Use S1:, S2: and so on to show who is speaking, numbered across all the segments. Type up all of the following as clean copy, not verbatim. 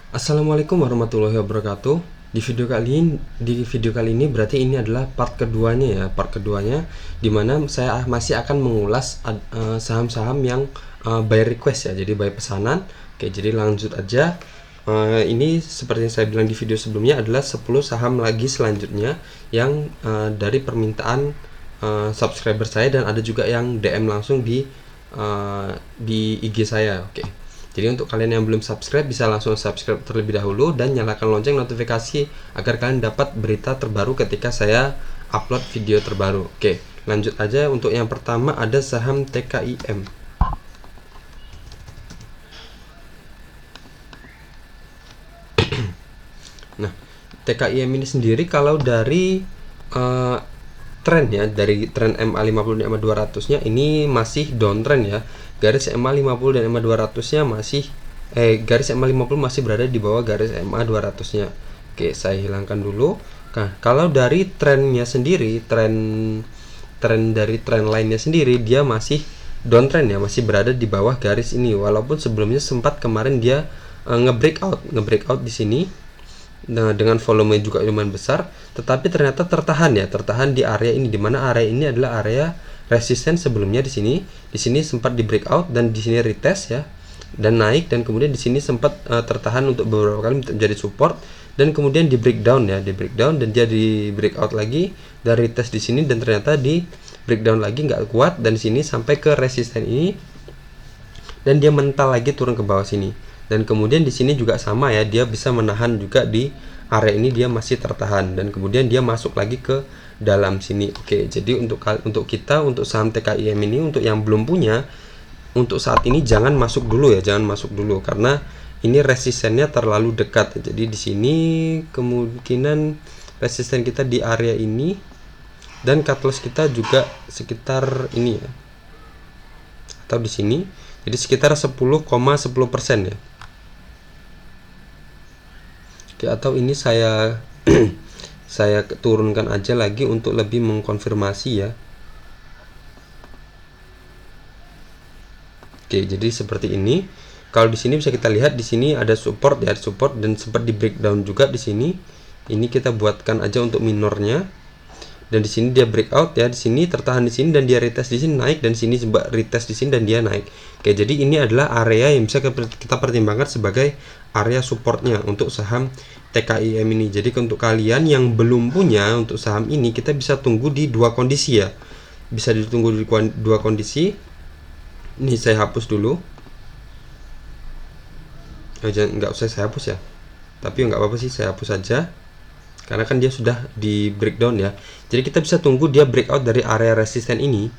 S1: Assalamualaikum warahmatullahi wabarakatuh. Di video kali ini berarti ini adalah part keduanya ya, di mana saya masih akan mengulas saham-saham yang by request ya, jadi by pesanan. Oke, jadi lanjut aja. Ini seperti yang saya bilang di video sebelumnya adalah 10 saham lagi selanjutnya yang dari permintaan subscriber saya, dan ada juga yang DM langsung di IG saya. Oke. Jadi untuk kalian yang belum subscribe bisa langsung subscribe terlebih dahulu dan nyalakan lonceng notifikasi agar kalian dapat berita terbaru ketika saya upload video terbaru. Oke, lanjut aja. Untuk yang pertama ada saham TKIM. Nah, TKIM ini sendiri kalau dari tren ya, dari tren MA50 dan MA200 nya ini masih downtrend ya. Garis MA50 dan MA200 nya garis MA50 masih berada di bawah garis MA200 nya. Oke, saya hilangkan dulu. Nah, kalau dari trennya sendiri, tren dari tren lainnya sendiri, dia masih downtrend ya, masih berada di bawah garis ini, walaupun sebelumnya sempat kemarin dia nge-breakout di sini. Nah, dengan volume juga lumayan besar, tetapi ternyata tertahan di area ini, dimana area ini adalah area resisten sebelumnya. Di sini sempat di breakout dan di sini retest ya, dan naik, dan kemudian di sini sempat tertahan untuk beberapa kali menjadi support, dan kemudian di breakdown dan dia di breakout lagi dan retest di sini, dan ternyata di breakdown lagi nggak kuat, dan di sini sampai ke resisten ini dan dia mental lagi turun ke bawah sini. Dan kemudian di sini juga sama ya, dia bisa menahan juga di area ini, dia masih tertahan, dan kemudian dia masuk lagi ke dalam sini. Oke, jadi untuk saham TKIM ini, untuk yang belum punya, untuk saat ini jangan masuk dulu karena ini resistennya terlalu dekat. Jadi di sini kemungkinan resisten kita di area ini, dan cut loss kita juga sekitar ini ya, atau di sini, jadi sekitar 10,10% ya. Oke, atau ini saya saya turunkan aja lagi untuk lebih mengkonfirmasi ya. Oke, jadi seperti ini. Kalau di sini bisa kita lihat, di sini ada support ya, dan sempat di breakdown juga di sini. Ini kita buatkan aja untuk minornya. Dan di sini dia breakout ya, di sini tertahan di sini, dan dia retest di sini naik, dan sini coba retest di sini dan dia naik. Oke, jadi ini adalah area yang bisa kita pertimbangkan sebagai area supportnya untuk saham TKIM ini. Jadi untuk kalian yang belum punya untuk saham ini, kita bisa tunggu di dua kondisi ya. Bisa ditunggu di dua kondisi. Ini saya hapus dulu. Nggak usah saya hapus ya. Tapi nggak apa-apa sih, saya hapus saja. Karena kan dia sudah di breakdown ya. Jadi kita bisa tunggu dia breakout dari area resisten ini,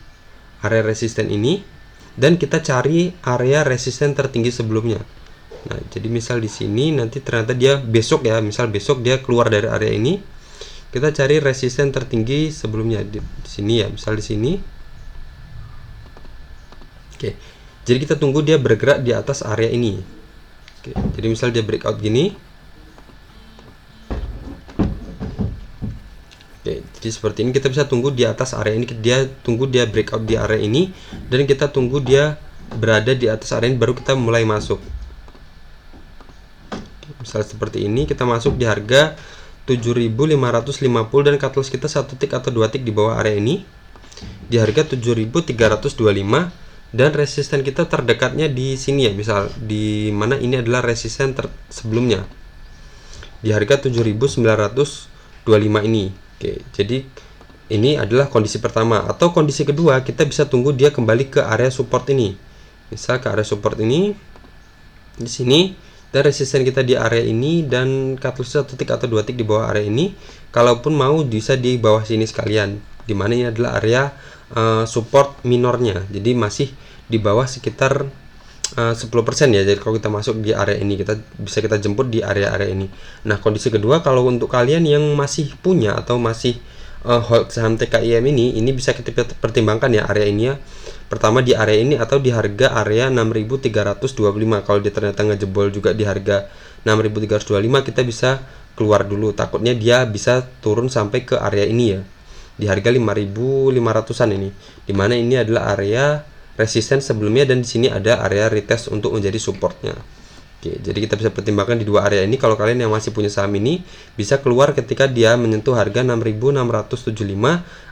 S1: dan kita cari area resisten tertinggi sebelumnya. Nah, jadi misal di sini nanti ternyata dia besok dia keluar dari area ini, kita cari resisten tertinggi sebelumnya di sini ya, misal di sini. Oke. Jadi kita tunggu dia bergerak di atas area ini. Oke, jadi misal dia breakout gini. Oke, jadi seperti ini, kita bisa tunggu di atas area ini, tunggu dia breakout di area ini, dan kita tunggu dia berada di atas area ini, baru kita mulai masuk. Misalnya seperti ini, kita masuk di harga 7.550 dan cut loss kita 1 tick atau 2 tick di bawah area ini di harga 7.325, dan resisten kita terdekatnya di sini ya, misal di mana ini adalah resisten sebelumnya di harga 7.925 ini. Oke, jadi ini adalah kondisi pertama. Atau kondisi kedua, kita bisa tunggu dia kembali ke area support ini. Misal ke area support ini di sini, dan resisten kita di area ini, dan cut loss 1 tick atau 2 tick di bawah area ini. Kalaupun mau bisa di bawah sini sekalian, dimana ini adalah area support minornya. Jadi masih di bawah sekitar 10% ya. Jadi kalau kita masuk di area ini, kita jemput di area-area ini. Nah, kondisi kedua, kalau untuk kalian yang masih punya atau masih hold saham TKIM ini bisa kita pertimbangkan ya area ini ya. Pertama di area ini atau di harga area 6.325. Kalau dia ternyata ngejebol juga di harga 6.325, kita bisa keluar dulu. Takutnya dia bisa turun sampai ke area ini ya, di harga 5.500-an ini, dimana ini adalah area resisten sebelumnya, dan di sini ada area retest untuk menjadi supportnya. Oke, jadi kita bisa pertimbangkan di dua area ini. Kalau kalian yang masih punya saham ini bisa keluar ketika dia menyentuh harga 6.675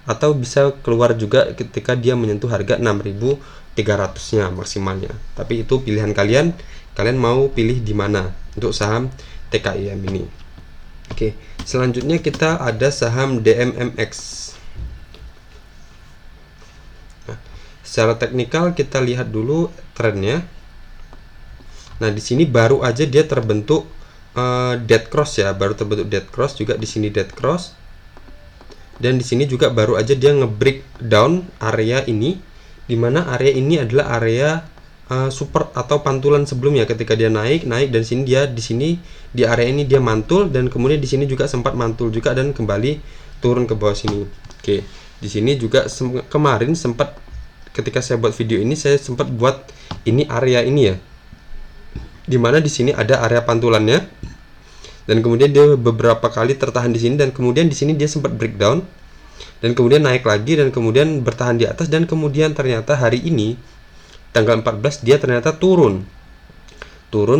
S1: atau bisa keluar juga ketika dia menyentuh harga 6.300-nya maksimalnya. Tapi itu pilihan kalian. Kalian mau pilih di mana untuk saham TKIM ini. Oke, selanjutnya kita ada saham DMMX. Nah, secara teknikal kita lihat dulu trennya. Nah, di sini baru aja dia terbentuk dead cross ya, baru terbentuk dead cross, juga di sini dead cross. Dan di sini juga baru aja dia nge-breakdown area ini, dimana area ini adalah area support atau pantulan sebelumnya ketika dia naik dan sini dia di sini di area ini dia mantul, dan kemudian di sini juga sempat mantul juga dan kembali turun ke bawah sini. Oke, di sini juga kemarin sempat ketika saya buat video ini saya sempat buat ini area ini ya, dimana di sini ada area pantulannya, dan kemudian dia beberapa kali tertahan di sini, dan kemudian di sini dia sempat breakdown, dan kemudian naik lagi, dan kemudian bertahan di atas, dan kemudian ternyata hari ini tanggal 14 dia ternyata turun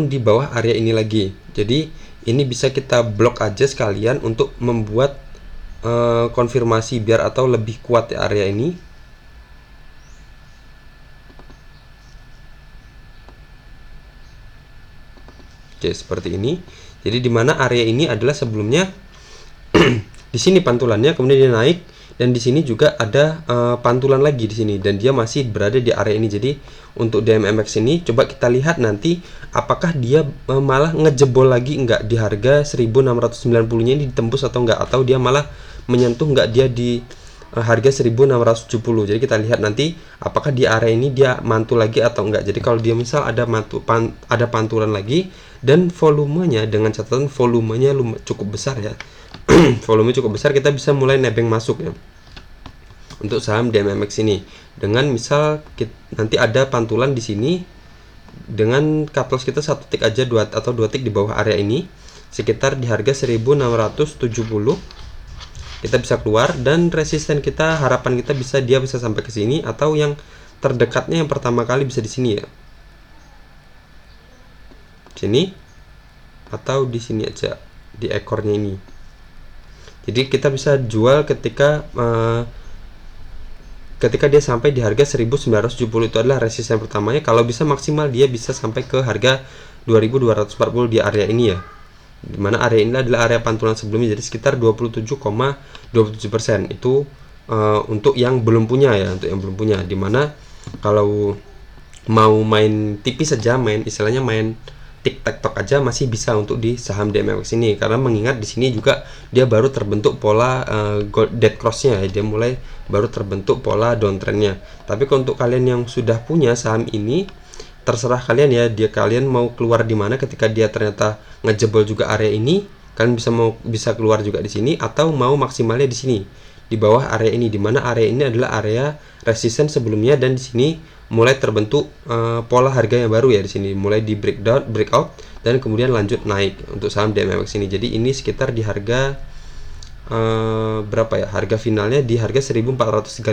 S1: di bawah area ini lagi. Jadi ini bisa kita blok aja sekalian untuk membuat konfirmasi biar atau lebih kuat ya area ini. Oke, seperti ini. Jadi di mana area ini adalah sebelumnya di sini pantulannya, kemudian dia naik, dan di sini juga ada pantulan lagi di sini, dan dia masih berada di area ini. Jadi untuk DMMX ini coba kita lihat nanti apakah dia malah ngejebol lagi enggak di harga 1690-nya ini ditembus atau enggak, atau dia malah menyentuh enggak dia di harga 1670. Jadi kita lihat nanti apakah di area ini dia mantul lagi atau enggak. Jadi kalau dia misal ada pantulan lagi dan volumenya, dengan catatan volumenya cukup besar ya. Volume cukup besar, kita bisa mulai nebeng masuk ya untuk saham DMMX ini. Dengan misal nanti ada pantulan di sini, dengan cut loss kita 1 tick aja, 2 atau 2 tick di bawah area ini sekitar di harga 1670 kita bisa keluar, dan resisten kita harapan kita dia bisa sampai ke sini, atau yang terdekatnya yang pertama kali bisa di sini ya, sini, atau di sini aja di ekornya ini. Jadi kita bisa jual ketika dia sampai di harga 1970, itu adalah resisten pertamanya. Kalau bisa maksimal dia bisa sampai ke harga 2240 di area ini ya, dimana area ini adalah area pantulan sebelumnya, jadi sekitar 27,27%. Itu untuk yang belum punya ya, untuk yang belum punya. Dimana kalau mau main tipis saja, istilahnya main tik-tak-tok aja masih bisa untuk di saham DMMX ini, karena mengingat di sini juga dia baru terbentuk pola dead cross-nya ya, dia mulai baru terbentuk pola downtrend-nya. Tapi kalau untuk kalian yang sudah punya saham ini, terserah kalian ya, kalian mau keluar di mana ketika dia ternyata ngejebol juga area ini. Kalian bisa keluar juga di sini, atau mau maksimalnya di sini di bawah area ini, dimana area ini adalah area resisten sebelumnya, dan di sini mulai terbentuk pola harga yang baru ya, di sini mulai di breakout dan kemudian lanjut naik untuk saham DMMX ini. Jadi ini sekitar di harga berapa ya, harga finalnya di harga 1435,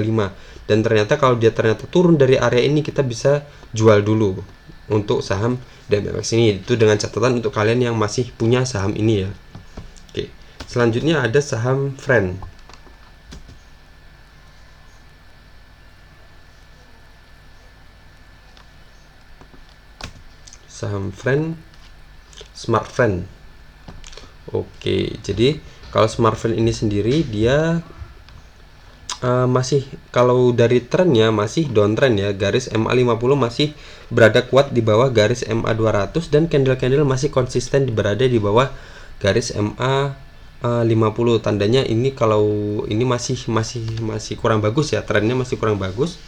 S1: dan ternyata kalau dia ternyata turun dari area ini kita bisa jual dulu untuk saham DMMX ini. Itu dengan catatan untuk kalian yang masih punya saham ini ya. Oke, selanjutnya ada saham Friend. Saham Friend, Smart Friend. Oke, jadi kalau Smart Friend ini sendiri dia masih, kalau dari trennya masih downtrend ya, garis MA50 masih berada kuat di bawah garis MA200, dan candle-candle masih konsisten berada di bawah garis MA50. Tandanya ini kalau ini masih kurang bagus ya, trennya masih kurang bagus.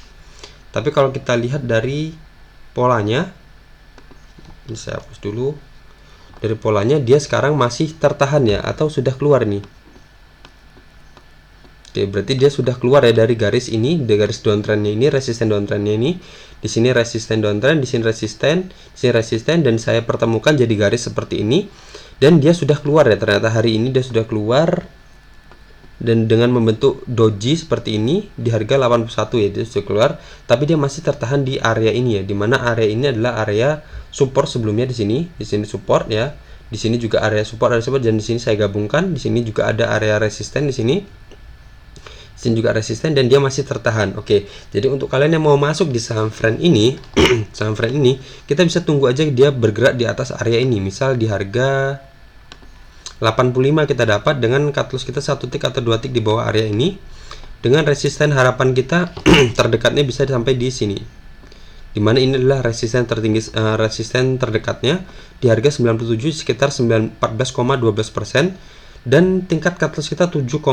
S1: Tapi kalau kita lihat dari polanya, ini saya hapus dulu. Dari polanya dia sekarang masih tertahan ya, atau sudah keluar nih. Oke, berarti dia sudah keluar ya dari garis ini, dari garis downtrendnya ini, resisten downtrendnya ini. Di sini resisten downtrend, di sini resisten, dan saya pertemukan jadi garis seperti ini. Dan dia sudah keluar ya, ternyata hari ini dia sudah keluar dan dengan membentuk doji seperti ini di harga 81 ya, dia sudah keluar, tapi dia masih tertahan di area ini ya, dimana area ini adalah area support sebelumnya. Di sini support ya, di sini juga area support, dan di sini saya gabungkan, di sini juga ada area resisten, di sini juga resisten, dan dia masih tertahan. Oke, jadi untuk kalian yang mau masuk di saham friend ini saham friend ini, kita bisa tunggu aja dia bergerak di atas area ini, misal di harga 85 kita dapat dengan cut loss kita 1 tick atau 2 tick di bawah area ini, dengan resisten harapan kita terdekatnya bisa sampai di sini, dimana ini adalah resisten tertinggi, resisten terdekatnya di harga 97 sekitar 14,12%, dan tingkat cut loss kita 7,06%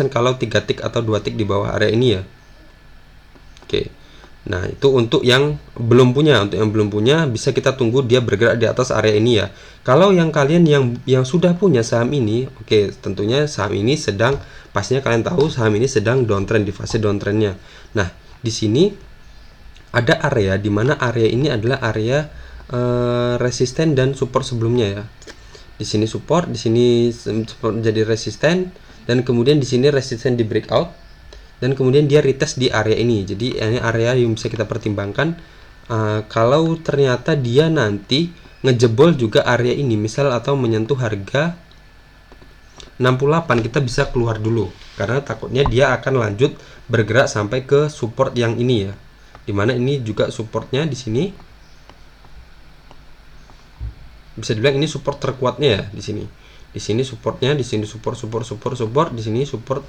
S1: kalau 3 tick atau 2 tick di bawah area ini ya. Oke. Nah, itu untuk yang belum punya. Untuk yang belum punya bisa kita tunggu dia bergerak di atas area ini ya. Kalau yang kalian yang sudah punya saham ini, oke, tentunya saham ini sedang, pastinya kalian tahu saham ini sedang downtrend, di fase downtrendnya. Nah, di sini ada area di mana area ini adalah area resisten dan support sebelumnya ya. Di sini support, di sini support jadi resisten, dan kemudian di sini resisten di breakout, dan kemudian dia retest di area ini. Jadi ini area yang bisa kita pertimbangkan. Kalau ternyata dia nanti ngejebol juga area ini misal, atau menyentuh harga 68, kita bisa keluar dulu karena takutnya dia akan lanjut bergerak sampai ke support yang ini ya, dimana ini juga supportnya di sini, bisa dibilang ini support terkuatnya ya. Di sini supportnya, di sini support, di sini support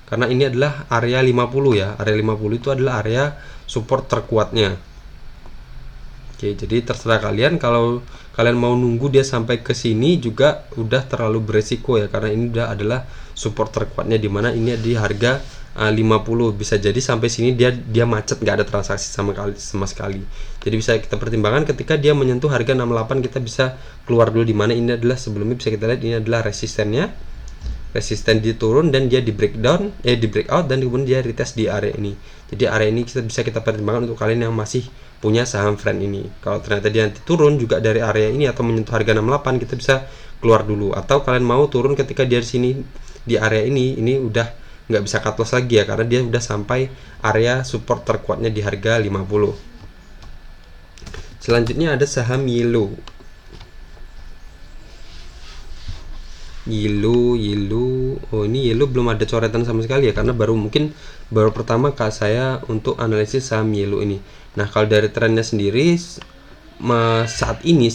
S1: karena ini adalah area 50 ya. Area 50 itu adalah area support terkuatnya. Oke, jadi terserah kalian, kalau kalian mau nunggu dia sampai ke sini juga udah terlalu beresiko ya, karena ini udah adalah support terkuatnya, dimana ini di harga 50. Bisa jadi sampai sini dia macet, nggak ada transaksi sama sekali. Jadi bisa kita pertimbangkan ketika dia menyentuh harga 68, kita bisa keluar dulu, dimana ini adalah sebelumnya bisa kita lihat ini adalah resistennya. Resisten dia turun dan dia di breakdown, di breakout, dan kemudian dia retest di area ini. Jadi area ini bisa kita pertimbangkan untuk kalian yang masih punya saham friend ini. Kalau ternyata dia nanti turun juga dari area ini atau menyentuh harga 68, kita bisa keluar dulu. Atau kalian mau turun ketika dia di sini di area ini udah nggak bisa cut loss lagi ya, karena dia udah sampai area support terkuatnya di harga 50. Selanjutnya ada saham Yellow. Oh, ini Yellow belum ada coretan sama sekali ya, karena baru pertama kali saya untuk analisis saham Yellow ini. Nah, kalau dari trennya sendiri saat ini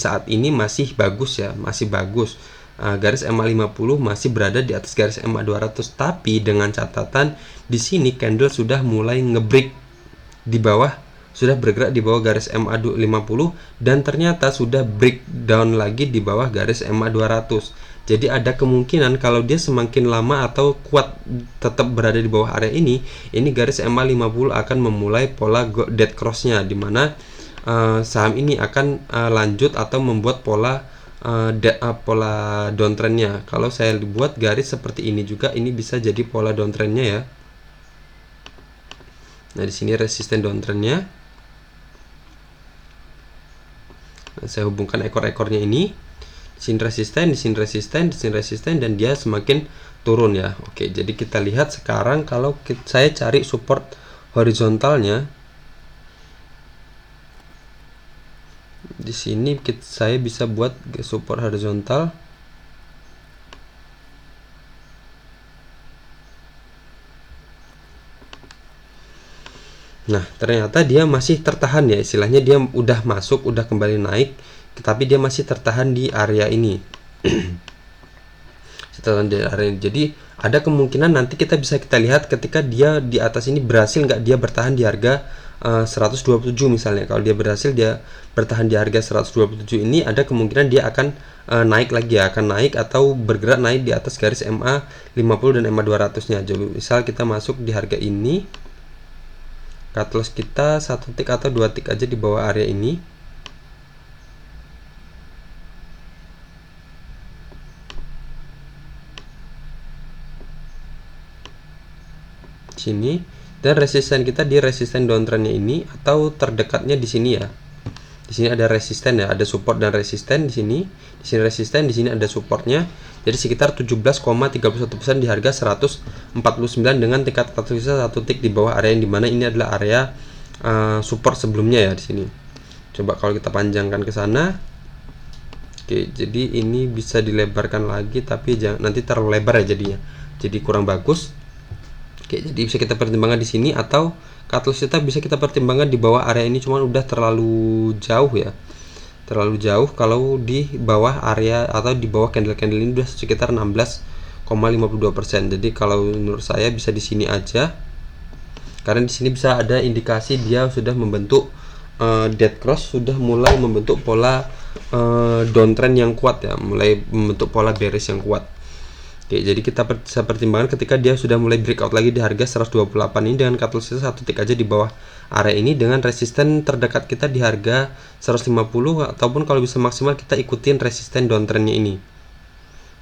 S1: masih bagus ya, masih bagus. Garis EMA 50 masih berada di atas garis EMA 200, tapi dengan catatan di sini candle sudah mulai ngebreak di bawah, sudah bergerak di bawah garis EMA 50, dan ternyata sudah breakdown lagi di bawah garis EMA 200. Jadi ada kemungkinan kalau dia semakin lama atau kuat tetap berada di bawah area ini garis EMA 50 akan memulai pola dead cross-nya, dimana saham ini akan lanjut atau membuat pola downtrendnya. Kalau saya buat garis seperti ini juga, ini bisa jadi pola downtrendnya ya. Nah, di sini resisten downtrendnya. Nah, saya hubungkan ekor-ekornya ini. Di sini resisten, di sini resisten, di sini resisten, dan dia semakin turun ya. Oke, jadi kita lihat sekarang kalau saya cari support horizontalnya. Di sini saya bisa buat support horizontal. Nah, ternyata dia masih tertahan ya, istilahnya dia udah masuk, udah kembali naik, tetapi dia masih tertahan di area ini. Jadi ada kemungkinan nanti kita lihat ketika dia di atas ini berhasil nggak dia bertahan di harga 127 misalnya. Kalau dia berhasil dia bertahan di harga 127 ini, ada kemungkinan dia akan naik lagi ya, akan naik atau bergerak naik di atas garis EMA 50 dan EMA 200 nya. Jadi misal kita masuk di harga ini, cut loss kita 1 tick atau 2 tick aja di bawah area ini. Sini, dan resisten kita di resisten downtrendnya ini atau terdekatnya di sini ya. Di Di sini ada resisten ya, ada support dan resisten di sini. Di sini resisten, di sini ada supportnya. Jadi sekitar 17,31% di harga 149 dengan tingkat katalisis 1 tick di bawah area yang dimana ini adalah area support sebelumnya ya di sini. Coba kalau kita panjangkan ke sana. Oke, jadi ini bisa dilebarkan lagi tapi jangan, nanti terlalu lebar ya jadinya. Jadi kurang bagus. Oke, jadi bisa kita pertimbangkan di sini atau catalyst kita bisa kita pertimbangkan di bawah area ini, cuman udah terlalu jauh ya. Terlalu jauh kalau di bawah area atau di bawah candle-candle ini udah sekitar 16,52%. Jadi kalau menurut saya bisa di sini aja. Karena di sini bisa ada indikasi dia sudah membentuk dead cross, sudah mulai membentuk pola downtrend yang kuat ya, mulai membentuk pola bearish yang kuat. Oke, jadi kita bisa pertimbangkan ketika dia sudah mulai breakout lagi di harga 128 ini dengan catalyst 1 tick aja di bawah area ini dengan resisten terdekat kita di harga 150, ataupun kalau bisa maksimal kita ikutin resisten downtrendnya ini.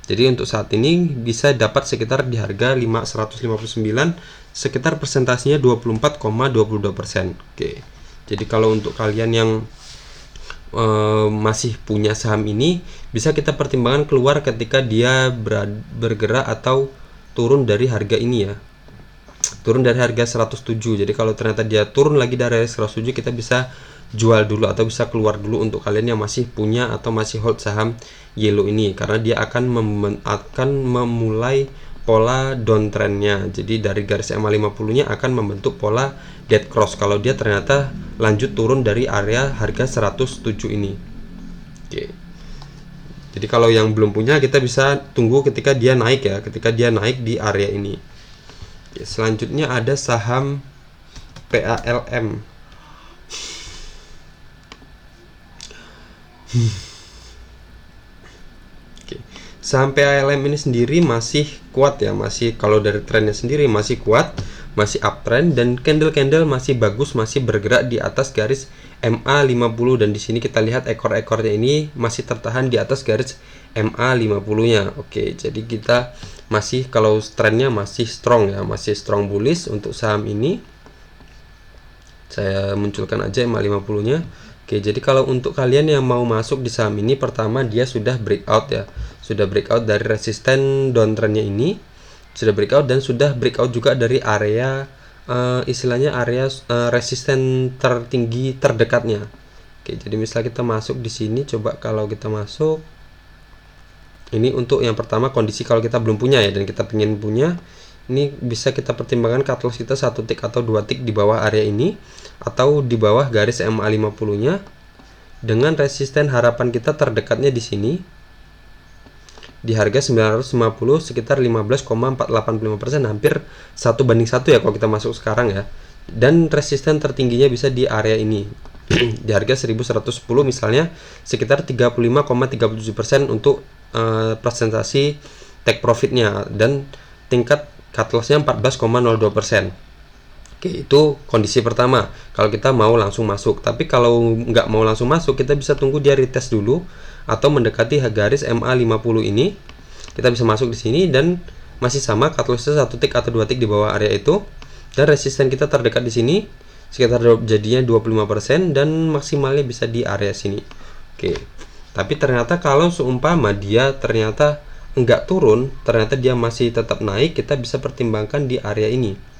S1: Jadi untuk saat ini bisa dapat sekitar di harga 159, sekitar persentasenya 24,22%. Oke. Jadi kalau untuk kalian yang masih punya saham ini, bisa kita pertimbangkan keluar ketika dia bergerak atau turun dari harga ini ya, turun dari harga 107. Jadi kalau ternyata dia turun lagi dari harga 107, kita bisa jual dulu atau bisa keluar dulu untuk kalian yang masih punya atau masih hold saham yellow ini, karena dia akan memulai pola downtrendnya. Jadi dari garis EMA 50 nya akan membentuk pola dead cross kalau dia ternyata lanjut turun dari area harga 107 ini. Oke. Jadi kalau yang belum punya, kita bisa tunggu ketika dia naik ya, ketika dia naik di area ini. Oke, selanjutnya ada saham PALM. Saham PALM ini sendiri masih kuat ya, masih kalau dari trennya sendiri masih kuat, masih uptrend dan candle-candle masih bagus, masih bergerak di atas garis MA 50, dan di sini kita lihat ekor-ekornya ini masih tertahan di atas garis MA 50-nya. Oke, jadi kita masih, kalau trennya masih strong ya, masih strong bullish untuk saham ini. Saya munculkan aja MA 50-nya. Oke, jadi kalau untuk kalian yang mau masuk di saham ini, pertama dia sudah breakout ya, sudah breakout dari resisten downtrendnya ini, sudah breakout dan sudah breakout juga dari area istilahnya area resisten tertinggi terdekatnya. Oke, jadi misal kita masuk di sini, coba kalau kita masuk ini untuk yang pertama kondisi kalau kita belum punya ya dan kita pengen punya, ini bisa kita pertimbangkan catalyst kita 1 tick atau 2 tick di bawah area ini atau di bawah garis MA 50-nya dengan resisten harapan kita terdekatnya di sini di harga 950, sekitar 15,485%, hampir 1:1 ya kalau kita masuk sekarang ya. Dan resisten tertingginya bisa di area ini di harga 1110 misalnya, sekitar 35,37% untuk presentasi take profitnya dan tingkat cut lossnya 14,02%. Oke, itu kondisi pertama kalau kita mau langsung masuk. Tapi kalau nggak mau langsung masuk, kita bisa tunggu dia retest dulu atau mendekati garis MA 50 ini. Kita bisa masuk di sini dan masih sama cut lossnya 1 tick atau 2 tick di bawah area itu, dan resisten kita terdekat di sini sekitar jadinya 25% dan maksimalnya bisa di area sini. Oke. Tapi ternyata kalau seumpama dia ternyata enggak turun, ternyata dia masih tetap naik, kita bisa pertimbangkan di area ini.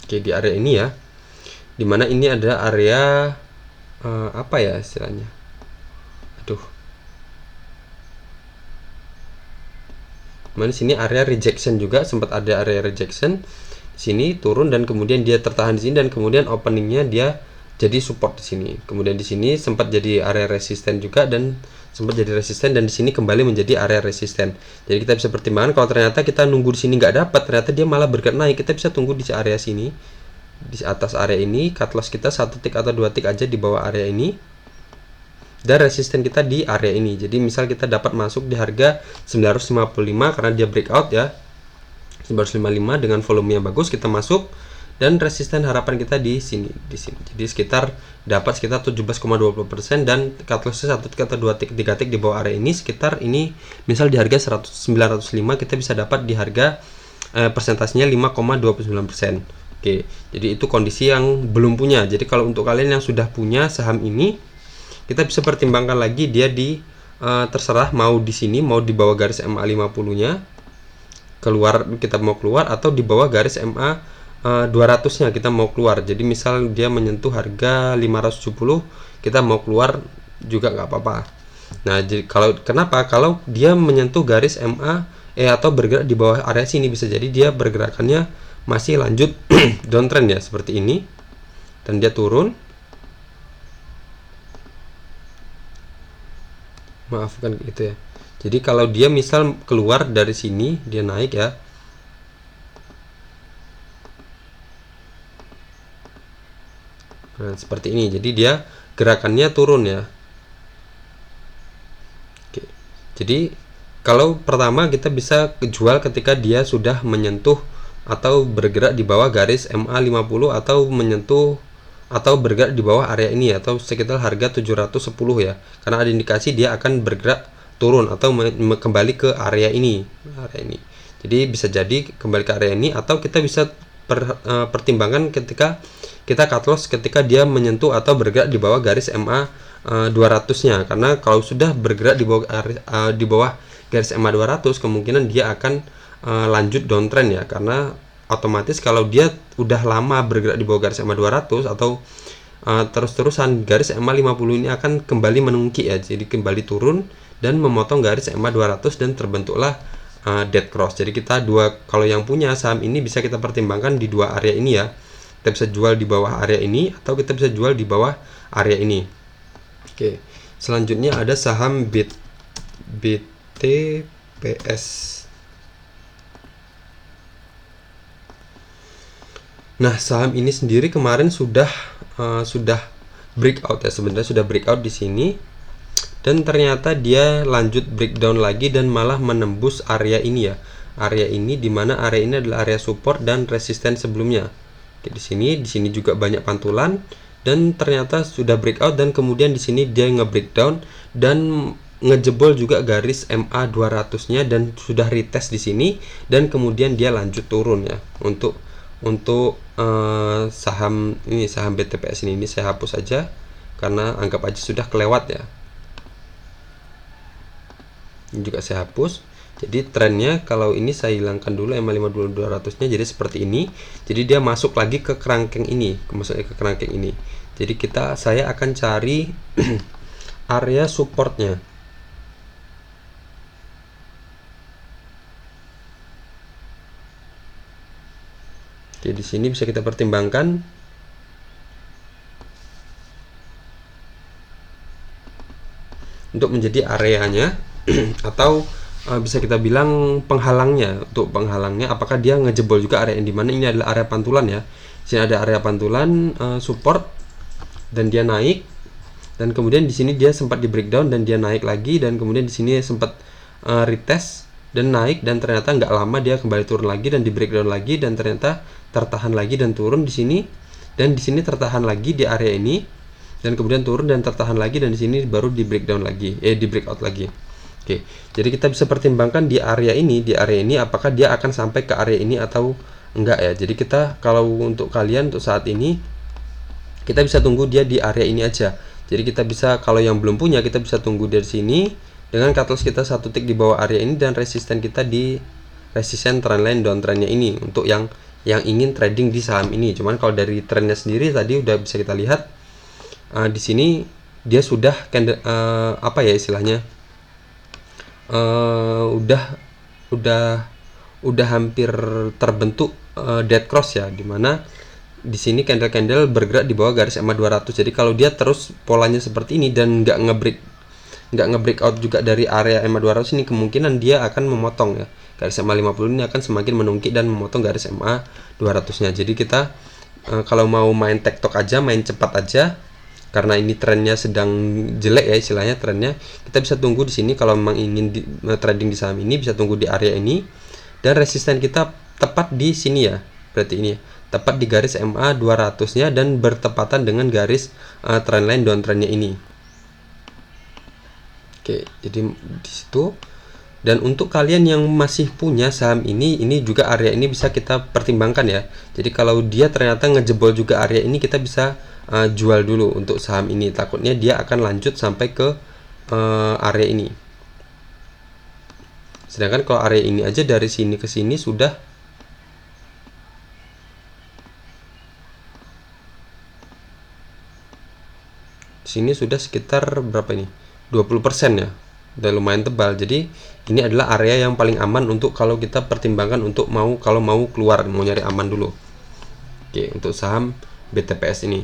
S1: Oke, di area ini ya, dimana ini ada area apa ya istilahnya, mana sini area rejection juga, sempat ada area rejection sini turun dan kemudian dia tertahan di sini dan kemudian openingnya dia jadi support di sini, kemudian di sini sempat jadi area resisten juga dan sempat jadi resisten dan di sini kembali menjadi area resisten. Jadi kita bisa pertimbangkan kalau ternyata kita nunggu di sini nggak dapat, ternyata dia malah bergerak naik, kita bisa tunggu di area sini, di atas area ini cut loss kita 1 tick atau 2 tick aja di bawah area ini dan resisten kita di area ini. Jadi misal kita dapat masuk di harga 955 karena dia breakout ya, 955 dengan volume yang bagus, kita masuk dan resisten harapan kita di sini. Jadi sekitar dapat sekitar 17,20% dan cut loss-nya 1 tick atau 2 tick 3 tick di bawah area ini, sekitar ini misal di harga 905 kita bisa dapat di harga persentasenya 5,29%. Oke, jadi itu kondisi yang belum punya. Jadi kalau untuk kalian yang sudah punya saham ini, kita bisa pertimbangkan lagi dia di terserah mau di sini, mau di bawah garis MA 50-nya. Keluar, kita mau keluar, atau di bawah garis MA 200-nya kita mau keluar. Jadi misal dia menyentuh harga 570, kita mau keluar juga nggak apa-apa. Nah, jadi kenapa? Kalau dia menyentuh garis MA atau bergerak di bawah area sini, bisa jadi dia bergerakannya masih lanjut downtrend ya, seperti ini, dan dia turun. Maafkan gitu ya. Jadi kalau dia misal keluar dari sini, dia naik ya. Nah, seperti ini. Jadi dia gerakannya turun ya. Oke. Jadi kalau pertama kita bisa jual ketika dia sudah menyentuh atau bergerak di bawah garis MA 50 atau menyentuh atau bergerak di bawah area ini atau sekitar harga 710 ya. Karena ada indikasi dia akan bergerak turun atau kembali ke area ini. Jadi bisa jadi kembali ke area ini, atau kita bisa pertimbangkan ketika kita cut loss ketika dia menyentuh atau bergerak di bawah garis MA 200-nya. Karena kalau sudah bergerak di bawah garis MA 200, kemungkinan dia akan lanjut downtrend ya, karena otomatis kalau dia udah lama bergerak di bawah garis MA 200 atau terus-terusan, garis MA 50 ini akan kembali menungki ya, jadi kembali turun dan memotong garis MA 200 dan terbentuklah dead cross. Jadi kita kalau yang punya saham ini bisa kita pertimbangkan di dua area ini ya. Kita bisa jual di bawah area ini atau kita bisa jual di bawah area ini. Oke, selanjutnya ada saham BTPS. Nah, saham ini sendiri kemarin sudah breakout ya, sebenarnya sudah breakout di sini, dan ternyata dia lanjut breakdown lagi dan malah menembus area ini ya. Area ini, dimana area ini adalah area support dan resisten sebelumnya. Oke, di sini juga banyak pantulan, dan ternyata sudah breakout, dan kemudian di sini dia nge-breakdown dan ngejebol juga garis MA 200-nya dan sudah retest di sini, dan kemudian dia lanjut turun ya. Untuk saham ini, saham BTPS ini saya hapus aja karena anggap aja sudah kelewat ya. Ini juga saya hapus. Jadi trennya kalau ini saya hilangkan dulu MA 50 200-nya, jadi seperti ini. Jadi dia masuk lagi ke kerangkeng ini, Jadi saya akan cari area supportnya. Oke, di sini bisa kita pertimbangkan. Untuk menjadi areanya atau bisa kita bilang penghalangnya. Untuk penghalangnya, apakah dia ngejebol juga area yang dimana ini adalah area pantulan ya. Di sini ada area pantulan support dan dia naik, dan kemudian di sini dia sempat di breakdown dan dia naik lagi, dan kemudian di sini sempat retest dan naik, dan ternyata nggak lama dia kembali turun lagi dan di breakdown lagi, dan ternyata tertahan lagi dan turun di sini, dan di sini tertahan lagi di area ini, dan kemudian turun dan tertahan lagi, dan di sini baru di breakdown lagi, di breakout lagi. Oke, jadi kita bisa pertimbangkan di area ini, apakah dia akan sampai ke area ini atau enggak ya. Jadi kalau untuk kalian untuk saat ini, kita bisa tunggu dia di area ini aja. Jadi kita bisa, kalau yang belum punya, kita bisa tunggu dari sini dengan cut loss kita 1 tick di bawah area ini, dan resisten kita di resisten trendline downtrendnya ini untuk yang ingin trading di saham ini. Cuman kalau dari trennya sendiri tadi udah bisa kita lihat di sini dia sudah istilahnya udah hampir terbentuk dead cross ya, dimana di sini candle bergerak di bawah garis MA 200. Jadi kalau dia terus polanya seperti ini dan nggak nge-breakout juga dari area MA 200 ini, kemungkinan dia akan memotong ya. Garis MA 50 ini akan semakin menungkik dan memotong garis MA 200-nya. Jadi kita kalau mau main tektok aja, main cepat aja, karena ini trennya sedang jelek ya istilahnya trennya, kita bisa tunggu di sini. Kalau memang ingin trading di saham ini, bisa tunggu di area ini, dan resisten kita tepat di sini ya, berarti ini tepat di garis MA 200-nya dan bertepatan dengan garis trendline downtrendnya ini. Oke, jadi di situ Dan untuk kalian yang masih punya saham ini juga area ini bisa kita pertimbangkan ya. Jadi kalau dia ternyata ngejebol juga area ini, kita bisa jual dulu untuk saham ini. Takutnya dia akan lanjut sampai ke area ini. Sedangkan kalau area ini aja dari sini ke sini sudah sekitar berapa ini? 20% ya. Udah lumayan tebal. Jadi ini adalah area yang paling aman untuk kalau kita pertimbangkan untuk kalau mau keluar, mau nyari aman dulu. Oke, untuk saham BTPS ini.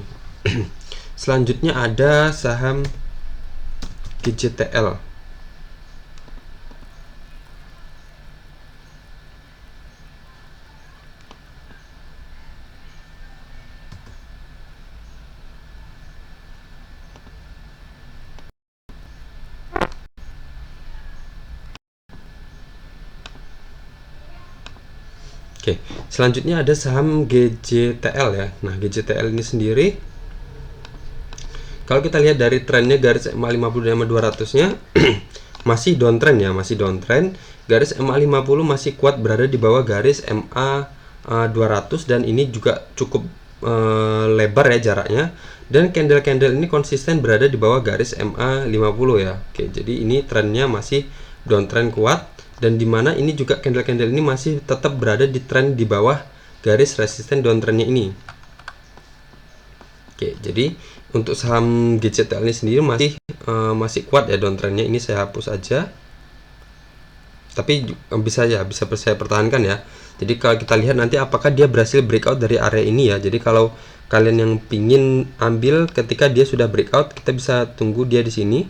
S1: Selanjutnya ada saham GJTL. Oke, selanjutnya ada saham GJTL ya. Nah, GJTL ini sendiri kalau kita lihat dari trennya garis EMA 50 dan EMA 200-nya masih downtrend ya, masih downtrend. Garis EMA 50 masih kuat berada di bawah garis EMA 200 dan ini juga cukup lebar ya jaraknya, dan candle-candle ini konsisten berada di bawah garis EMA 50 ya. Oke, jadi ini trennya masih downtrend kuat, dan dimana ini juga candle-candle ini masih tetap berada di trend di bawah garis resisten downtrendnya ini. Oke, jadi untuk saham GJTL ini sendiri masih kuat ya downtrendnya. Ini saya hapus aja, tapi bisa saya pertahankan ya. Jadi kalau kita lihat nanti apakah dia berhasil breakout dari area ini ya. Jadi kalau kalian yang pingin ambil ketika dia sudah breakout, kita bisa tunggu dia di sini.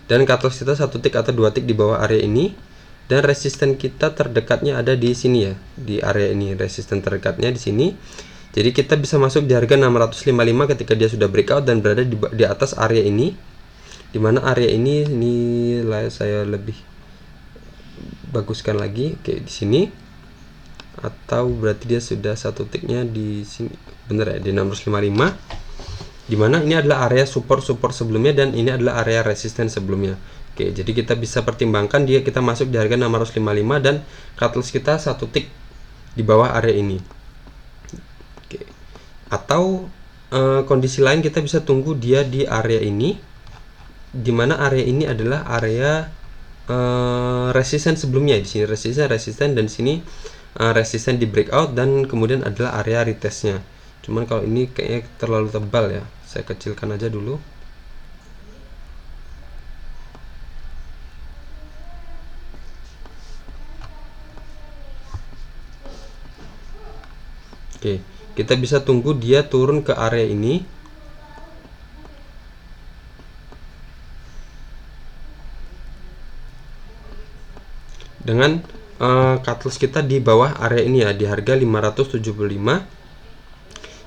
S1: Dan cut loss kita 1 tick atau 2 tick di bawah area ini. Dan resisten kita terdekatnya ada di sini ya, di area ini. Resisten terdekatnya di sini. Jadi kita bisa masuk di harga 655 ketika dia sudah breakout dan berada di atas area ini. Dimana area ini saya lebih baguskan lagi. Oke, di sini, atau berarti dia sudah 1 ticknya di sini, bener ya, di 655, dimana ini adalah area support sebelumnya dan ini adalah area resisten sebelumnya. Oke, jadi kita bisa pertimbangkan kita masuk di harga 655 dan cut loss kita 1 tick di bawah area ini. Oke. Atau kondisi lain kita bisa tunggu dia di area ini, dimana area ini adalah area resisten sebelumnya. Di sini resisten dan di sini resisten di breakout, dan kemudian adalah area retestnya. Cuman kalau ini kayaknya terlalu tebal ya, saya kecilkan aja dulu. Oke, kita bisa tunggu dia turun ke area ini. Dengan cut loss kita di bawah area ini ya, di harga 575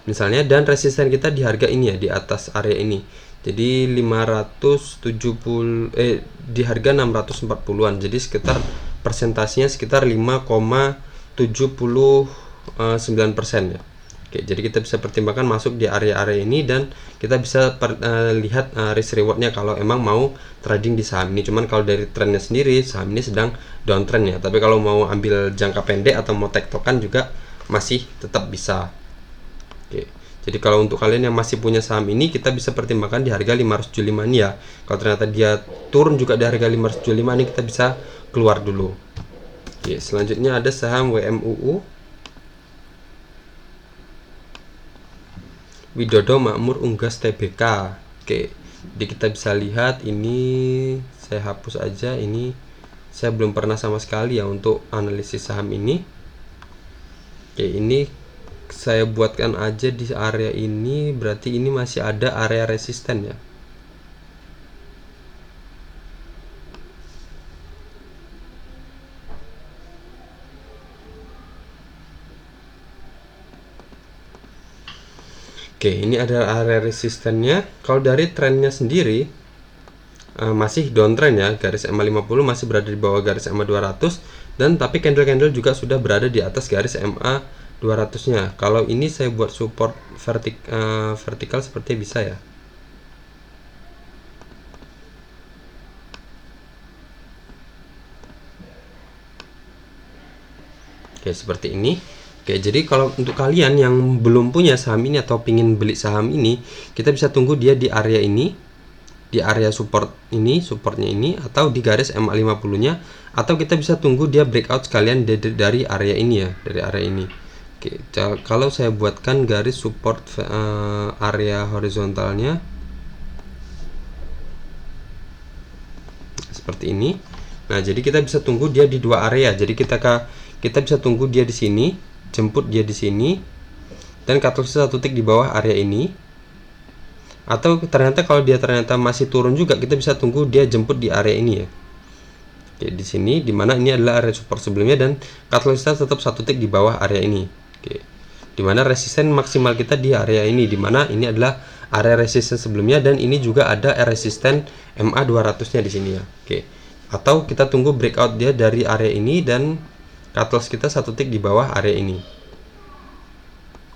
S1: misalnya, dan resisten kita di harga ini ya, di atas area ini. Jadi 570 di harga 640-an. Jadi sekitar persentasenya sekitar 5,79% ya. Oke, jadi kita bisa pertimbangkan masuk di area-area ini, dan kita bisa lihat risk rewardnya kalau emang mau trading di saham ini. Cuman kalau dari trennya sendiri, saham ini sedang downtrend ya. Tapi kalau mau ambil jangka pendek atau mau tektokan juga masih tetap bisa. Oke, jadi kalau untuk kalian yang masih punya saham ini, kita bisa pertimbangkan di harga 575 ini ya. Kalau ternyata dia turun juga di harga 575 ini, kita bisa keluar dulu. Oke, selanjutnya ada saham WMUU, Widodo Makmur Unggas Tbk. Oke, jadi kita bisa lihat ini, saya hapus aja, ini saya belum pernah sama sekali ya untuk analisis saham ini. Oke, ini saya buatkan aja di area ini, berarti ini masih ada area resisten ya. Oke, ini ada area resistennya. Kalau dari trennya sendiri masih downtrend ya, garis EMA 50 masih berada di bawah garis EMA 200, dan tapi candle-candle juga sudah berada di atas garis EMA 200-nya. Kalau ini saya buat support vertikal seperti bisa ya. Oke, seperti ini. Oke, jadi kalau untuk kalian yang belum punya saham ini atau pingin beli saham ini, kita bisa tunggu dia di area ini, di area support ini, supportnya ini, atau di garis MA50 nya, atau kita bisa tunggu dia breakout sekalian dari area ini ya, dari area ini. Oke, kalau saya buatkan garis support area horizontalnya seperti ini. Nah, jadi kita bisa tunggu dia di dua area. Jadi kita bisa tunggu dia di sini, jemput dia di sini, dan cut loss satu titik di bawah area ini. Atau ternyata kalau dia ternyata masih turun juga, kita bisa tunggu dia jemput di area ini ya. Oke, di sini dimana ini adalah area support sebelumnya dan cut loss kita tetap satu titik di bawah area ini. Oke, dimana resisten maksimal kita di area ini, dimana ini adalah area resisten sebelumnya dan ini juga ada resisten MA200 nya di sini ya. Oke, atau kita tunggu breakout dia dari area ini dan cut loss kita satu titik di bawah area ini.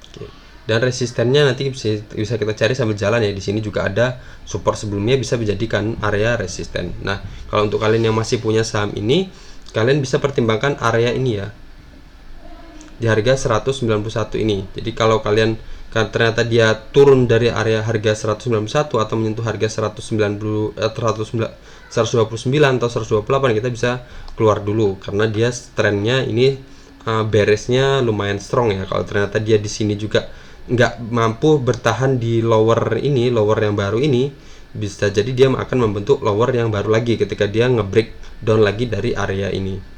S1: Oke, dan resistennya nanti bisa kita cari sambil jalan ya. Di sini juga ada support sebelumnya, bisa dijadikan area resisten. Nah, kalau untuk kalian yang masih punya saham ini, kalian bisa pertimbangkan area ini ya, di harga 191 ini. Jadi kalau kalian ternyata dia turun dari area harga 191 atau menyentuh harga 129 atau 128, kita bisa keluar dulu karena dia trennya ini beresnya lumayan strong ya. Kalau ternyata dia di sini juga nggak mampu bertahan di lower ini, lower yang baru ini, bisa jadi dia akan membentuk lower yang baru lagi ketika dia nge-break down lagi dari area ini.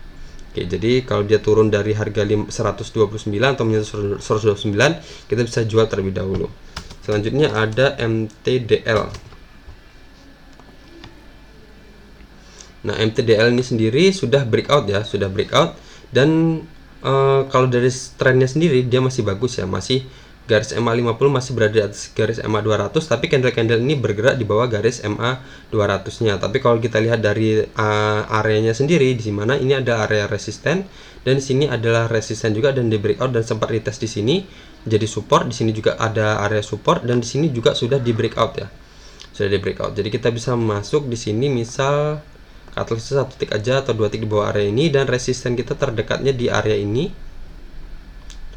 S1: Oke, jadi kalau dia turun dari harga 129 atau menyentuh 129, kita bisa jual terlebih dahulu. Selanjutnya ada MTDL. Nah, MTDL ini sendiri sudah breakout ya, sudah breakout dan kalau dari trennya sendiri dia masih bagus ya, masih garis MA50 masih berada di atas garis MA200, tapi candle-candle ini bergerak di bawah garis MA200-nya. Tapi kalau kita lihat dari areanya sendiri, di mana ini ada area resisten dan di sini adalah resisten juga dan di breakout dan sempat retest di sini jadi support. Di sini juga ada area support dan di sini juga sudah di breakout ya. Sudah di breakout. Jadi kita bisa masuk di sini misal cut loss satu titik aja atau dua titik di bawah area ini dan resisten kita terdekatnya di area ini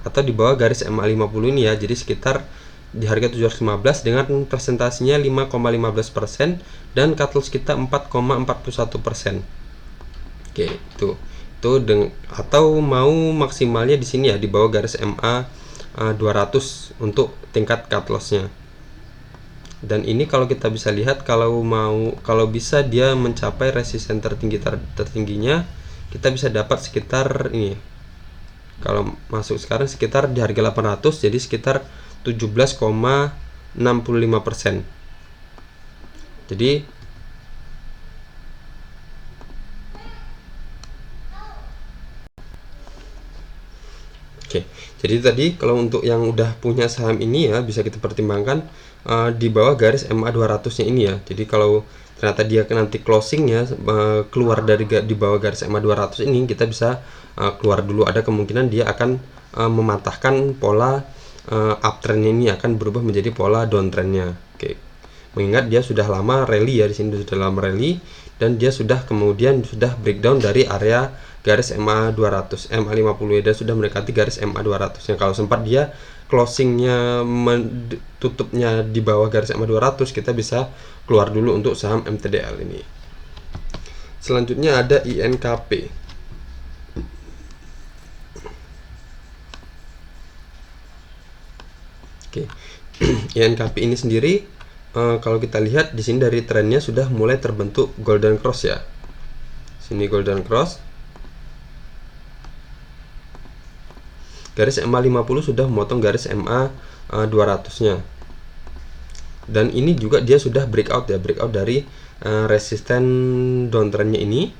S1: atau di bawah garis MA50 ini ya. Jadi sekitar di harga 715 dengan presentasinya 5,15% dan cut loss kita 4,41%. Oke, itu atau mau maksimalnya di sini ya di bawah garis MA 200 untuk tingkat cut lossnya. Dan ini kalau kita bisa lihat, kalau bisa dia mencapai resisten tertingginya, kita bisa dapat sekitar ini. Kalau masuk sekarang sekitar di harga 800, jadi sekitar 17,65%. Jadi jadi tadi kalau untuk yang udah punya saham ini ya, bisa kita pertimbangkan di bawah garis MA200 nya ini ya. Jadi kalau ternyata dia nanti closingnya keluar dari di bawah garis MA200 ini, kita bisa keluar dulu. Ada kemungkinan dia akan mematahkan pola uptrend ini, akan berubah menjadi pola downtrendnya. Oke, mengingat dia sudah lama rally ya, di sini sudah lama rally dan dia sudah breakdown dari area garis MA200, MA50 ya, dan sudah mendekati garis MA200 nya. Kalau sempat dia closingnya tutupnya di bawah garis MA200, kita bisa keluar dulu untuk saham MTDL ini. Selanjutnya ada INKP. Oke. INKP ini sendiri kalau kita lihat di sini dari trennya sudah mulai terbentuk golden cross ya. Sini golden cross. Garis MA50 sudah memotong garis MA200-nya. Dan ini juga dia sudah breakout ya, breakout dari resisten downtrendnya ini.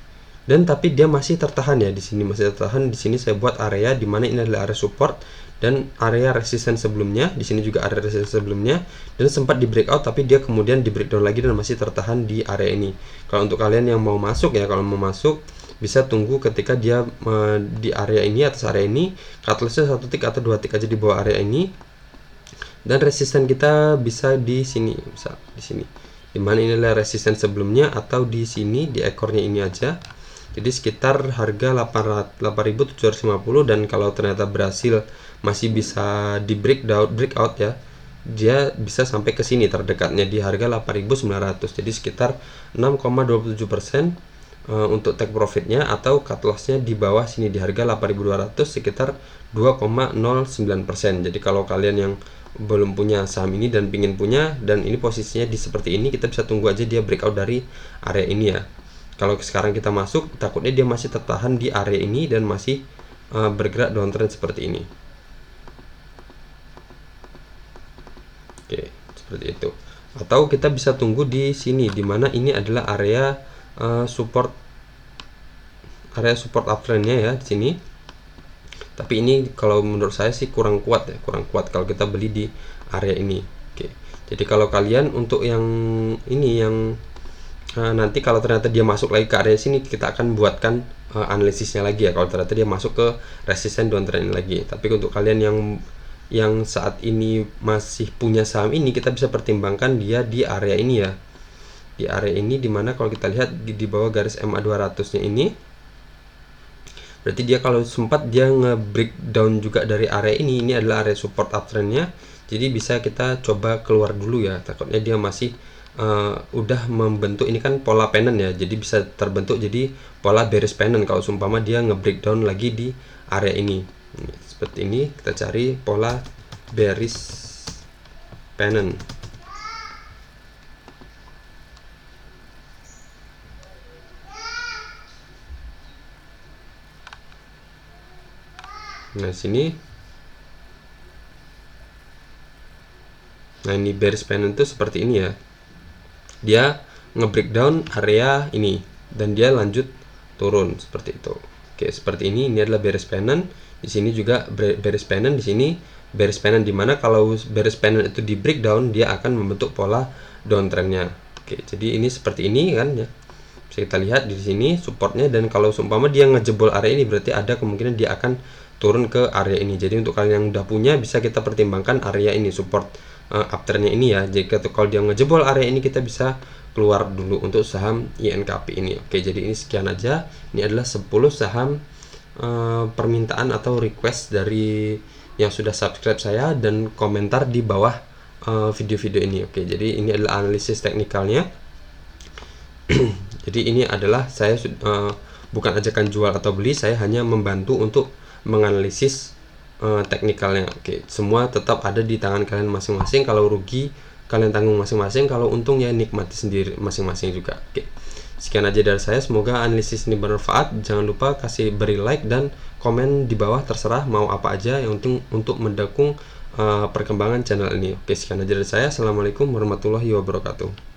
S1: Dan tapi dia masih tertahan ya, di sini masih tertahan. Di sini saya buat area di mana ini adalah area support dan area resisten sebelumnya. Di sini juga area resisten sebelumnya dan sempat di breakout, tapi dia kemudian di breakdown lagi dan masih tertahan di area ini. Kalau untuk kalian yang mau masuk ya, kalau mau masuk bisa tunggu ketika dia di area ini, atas area ini, cut loss-nya satu tick atau dua tick aja di bawah area ini. Dan resisten kita bisa di sini, dimana ini adalah resisten sebelumnya, atau di sini di ekornya ini aja. Jadi sekitar harga 8.750, dan kalau ternyata berhasil masih bisa di breakout ya, dia bisa sampai ke sini terdekatnya di harga 8.900. Jadi sekitar 6,27% untuk take profitnya, atau cut lossnya di bawah sini di harga 8.200 sekitar 2,09%. Jadi kalau kalian yang belum punya saham ini dan pingin punya, dan ini posisinya di seperti ini, kita bisa tunggu aja dia breakout dari area ini ya. Kalau sekarang kita masuk, takutnya dia masih tertahan di area ini dan masih bergerak downtrend seperti ini. Oke, seperti itu. Atau kita bisa tunggu di sini, dimana ini adalah area support uptrendnya ya di sini. Tapi ini kalau menurut saya sih kurang kuat ya, kurang kuat kalau kita beli di area ini. Oke, jadi kalau kalian untuk yang ini yang nanti kalau ternyata dia masuk lagi ke area sini, kita akan buatkan analisisnya lagi ya, kalau ternyata dia masuk ke resisten downtrend lagi. Tapi untuk kalian yang saat ini masih punya saham ini, kita bisa pertimbangkan dia di area ini ya, di area ini, dimana kalau kita lihat di bawah garis MA 200 nya ini, berarti dia kalau sempat dia nge-breakdown juga dari area ini adalah area support uptrendnya. Jadi bisa kita coba keluar dulu ya, takutnya dia masih udah membentuk, ini kan pola pennant ya, jadi bisa terbentuk jadi pola bearish pennant kalau seumpama dia nge-breakdown lagi di area ini. Seperti ini, kita cari pola bearish pennant. Nah sini, nah ini bearish pennant itu seperti ini ya, dia nge-breakdown area ini dan dia lanjut turun seperti itu. Oke, seperti ini adalah bearish pennant. Di sini juga bearish pennant, di sini bearish pennant, dimana kalau bearish pennant itu di breakdown dia akan membentuk pola downtrendnya. Oke, jadi ini seperti ini kan ya. Bisa kita lihat di sini supportnya, dan kalau seumpama dia ngejebol area ini berarti ada kemungkinan dia akan turun ke area ini. Jadi untuk kalian yang udah punya, bisa kita pertimbangkan area ini support uptrendnya ini ya. Jika kalau dia ngejebol area ini, kita bisa keluar dulu untuk saham INKP ini. Oke, jadi ini sekian aja. Ini adalah 10 saham permintaan atau request dari yang sudah subscribe saya dan komentar di bawah video-video ini. Oke, jadi ini adalah analisis teknikalnya. Jadi ini adalah saya bukan ajakan jual atau beli, saya hanya membantu untuk menganalisis teknikalnya. Oke, semua tetap ada di tangan kalian masing-masing. Kalau rugi kalian tanggung masing-masing, kalau untung ya nikmati sendiri masing-masing juga. Oke, sekian aja dari saya, semoga analisis ini bermanfaat. Jangan lupa beri like dan komen di bawah, terserah mau apa aja yang untuk mendukung perkembangan channel ini. Oke, sekian aja dari saya. Assalamualaikum warahmatullahi wabarakatuh.